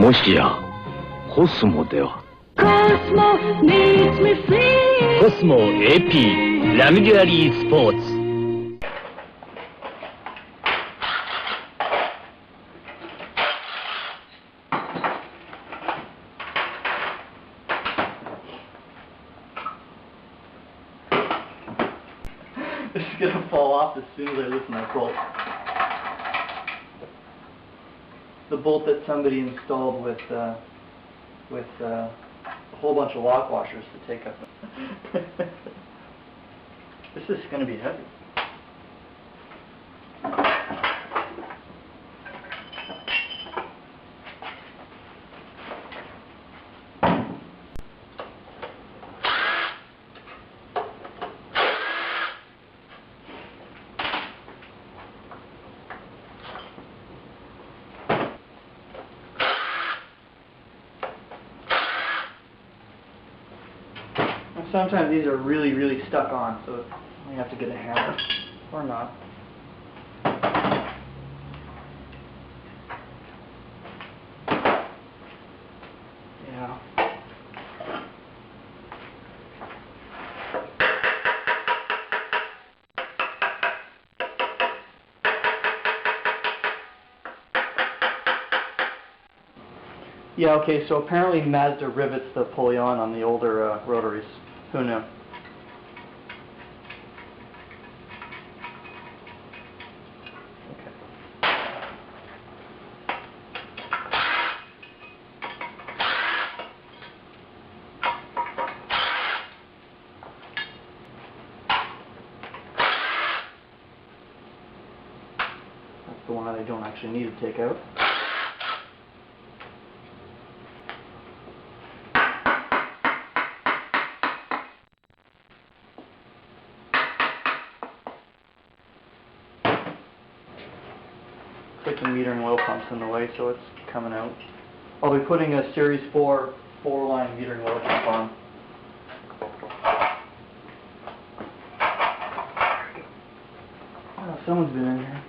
もしやコスモでは。 Cosmo needs me free. Cosmo AP Luxury Sports. This is gonna fall off as soon as I loosen that bolt. The bolt that somebody installed with a whole bunch of lock washers to take up. This is going to be heavy. Sometimes these are really, really stuck on, so you have to get a hammer, or not. Yeah. Yeah, okay, so apparently Mazda rivets the pulley on the older rotaries. Who knew? Okay. That's the one that I don't actually need to take out. Like the metering oil pump's in the way, so it's coming out. I'll be putting a Series 4 4-line metering oil pump on. Oh, someone's been in here.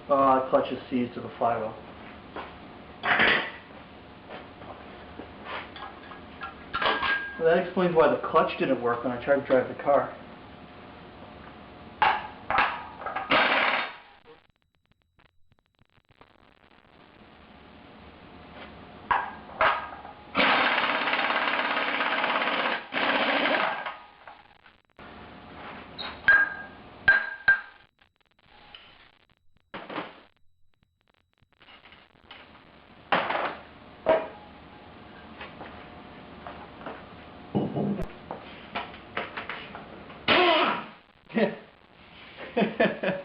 The clutch is seized to the flywheel. So that explains why the clutch didn't work when I tried to drive the car.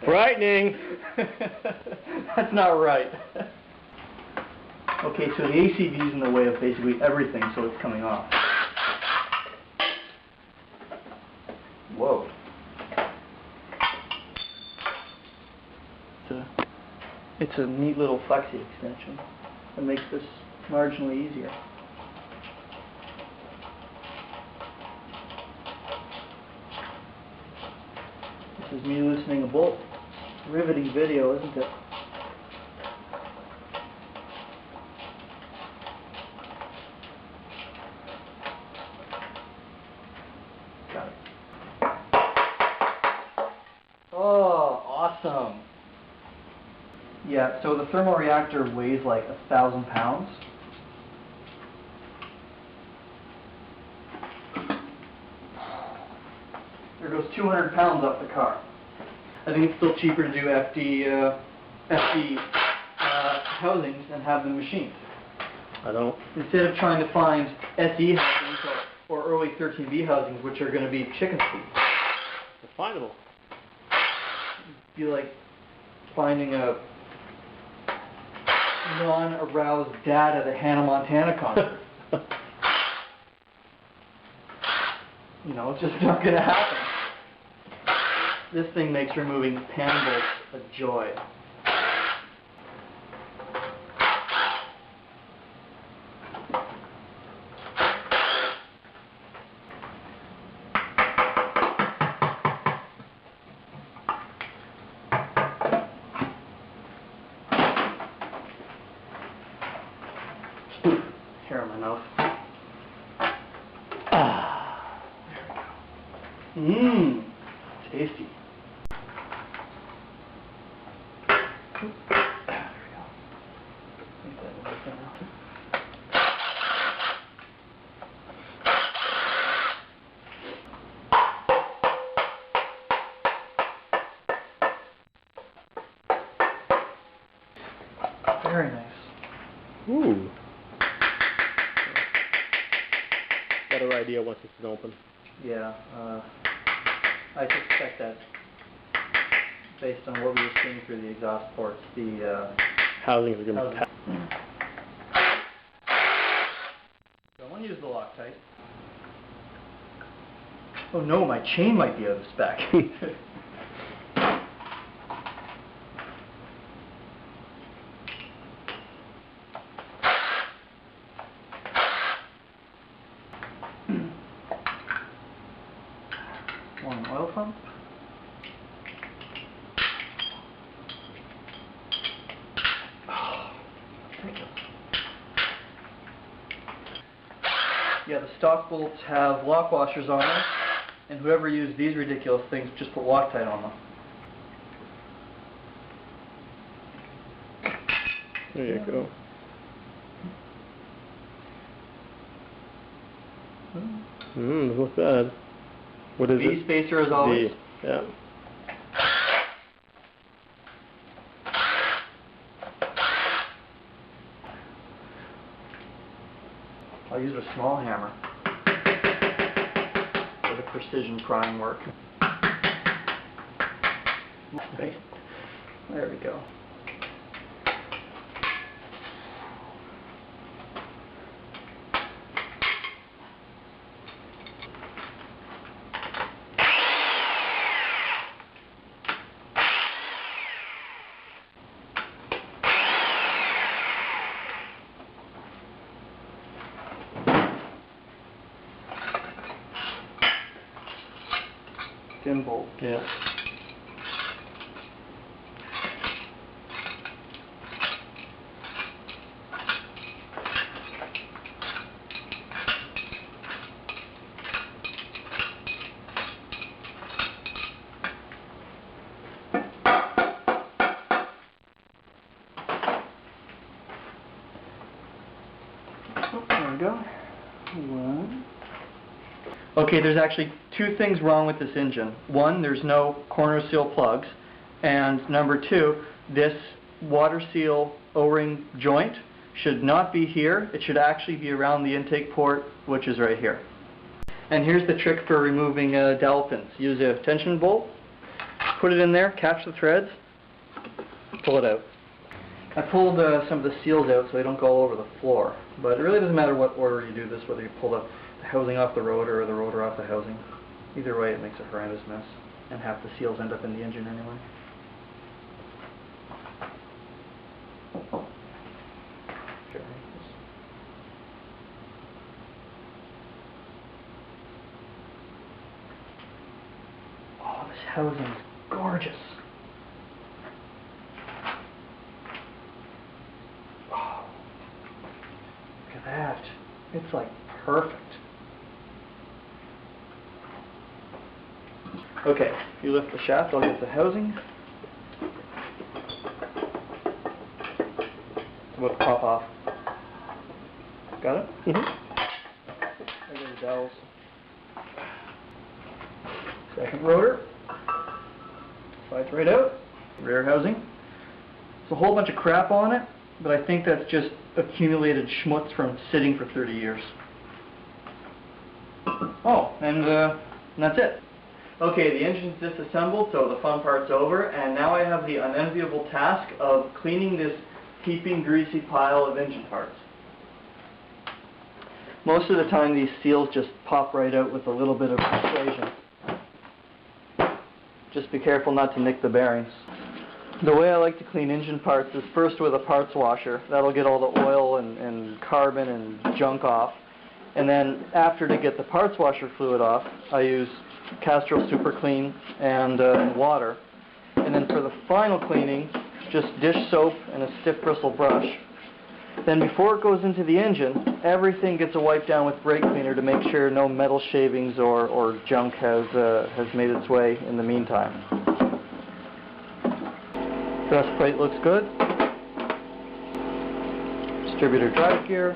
Frightening. That's not right. Okay, so the ACV is in the way of basically everything, so it's coming off. Whoa. It's a neat little flexi extension that makes this marginally easier. This is me loosening a bolt. Riveting video, isn't it? Got it. Oh, awesome. Yeah, so the thermoreactor weighs like 1,000 pounds. There goes 200 pounds off the car. I think it's still cheaper to do FD housings and have them machined. I don't. Instead of trying to find SE housings or early 13V housings, which are going to be chicken feed. They're findable. It'd be like finding a non-aroused dad at a Hannah Montana concert. You know, it's just not going to happen. This thing makes removing pan bolts a joy. Hair in my mouth. Ah. There we go. Mmm. Tasty. There we go. I think that will work now. Very nice. Ooh. Better idea once it's open. Yeah, I suspect that based on what we were seeing through the exhaust ports, the Housing is going to be I want to use the Loctite. Oh no, my chain might be out of spec. One oil pump. Yeah, the stock bolts have lock washers on them, and whoever used these ridiculous things just put Loctite on them. There you go. Doesn't look bad. What is it? V-spacer as always. V. Yeah. I'll use a small hammer for the precision prying work. Okay. There we go. Thin bolt. Yeah. There we go. One. Okay, there's actually two things wrong with this engine. One, there's no corner seal plugs, and number two, this water seal O-ring joint should not be here. It should actually be around the intake port, which is right here. And here's the trick for removing dowel pins. Use a tension bolt, put it in there, catch the threads, pull it out. I pulled some of the seals out so they don't go all over the floor, but it really doesn't matter what order you do this, whether you pull the housing off the rotor or the rotor off the housing. Either way, it makes a horrendous mess, and half the seals end up in the engine anyway. Oh, this housing is gorgeous. Oh, look at that. It's like perfect. Okay, if you lift the shaft, I'll get the housing. It's about to pop off. Got it? Mm-hmm. There go the dowels. Second rotor. Slides right out. Rear housing. There's a whole bunch of crap on it, but I think that's just accumulated schmutz from sitting for 30 years. Oh, and that's it. Okay, the engine's disassembled, so the fun part's over, and now I have the unenviable task of cleaning this heaping greasy pile of engine parts. Most of the time these seals just pop right out with a little bit of persuasion. Just be careful not to nick the bearings. The way I like to clean engine parts is first with a parts washer. That'll get all the oil and carbon and junk off. And then after, to get the parts washer fluid off, I use Castrol Super Clean and water. And then for the final cleaning, just dish soap and a stiff bristle brush. Then before it goes into the engine, everything gets a wipe down with brake cleaner to make sure no metal shavings or junk has made its way in the meantime. Truss plate looks good. Distributor drive gear.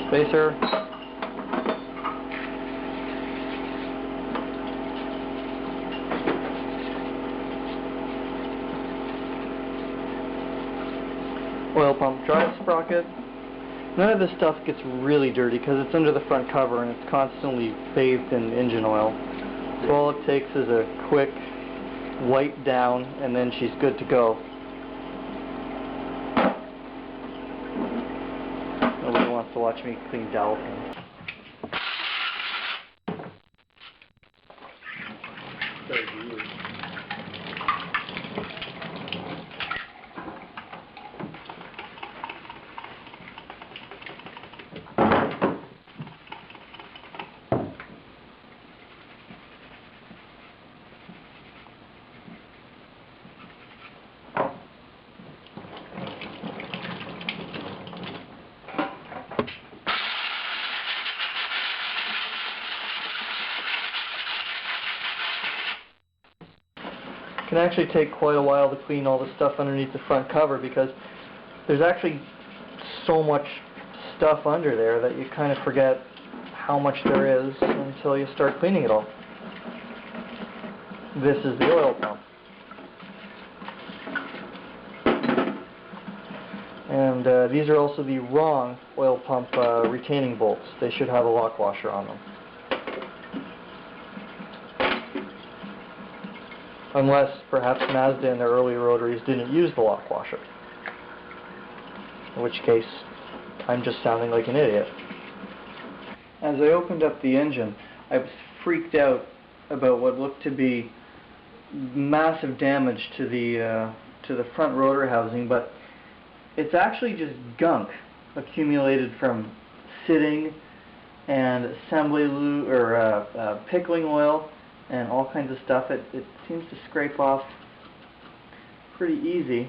Spacer. Oil pump drive sprocket. None of this stuff gets really dirty because it's under the front cover and it's constantly bathed in engine oil. So all it takes is a quick wipe down and then she's good to go. Nobody wants to watch me clean dowel pins. It can actually take quite a while to clean all the stuff underneath the front cover because there's actually so much stuff under there that you kind of forget how much there is until you start cleaning it all. This is the oil pump. And these are also the wrong oil pump retaining bolts. They should have a lock washer on them. Unless perhaps Mazda and their early Rotaries didn't use the lock washer. In which case, I'm just sounding like an idiot. As I opened up the engine, I was freaked out about what looked to be massive damage to the front rotor housing, but it's actually just gunk accumulated from sitting and assembly pickling oil and all kinds of stuff. It seems to scrape off pretty easy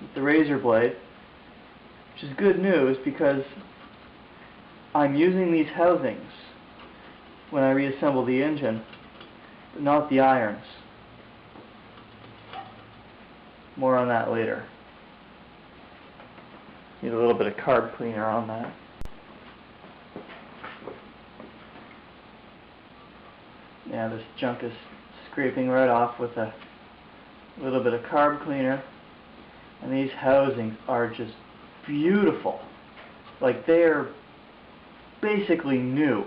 with the razor blade, which is good news because I'm using these housings when I reassemble the engine, but not the irons. More on that later. Need a little bit of carb cleaner on that. Yeah, this junk is scraping right off with a little bit of carb cleaner. And these housings are just beautiful. Like, they're basically new.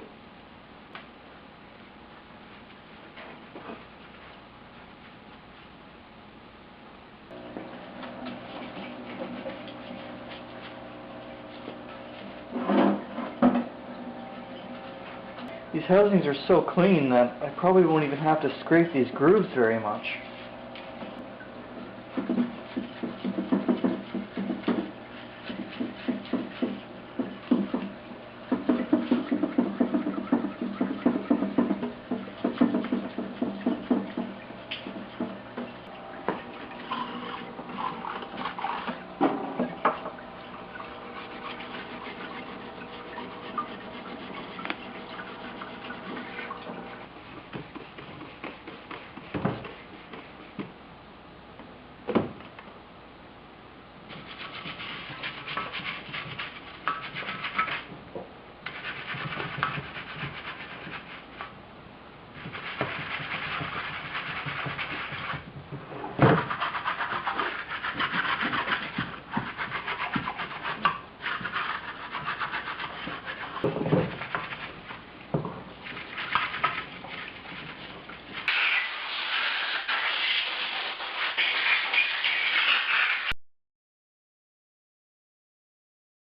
These housings are so clean that I probably won't even have to scrape these grooves very much.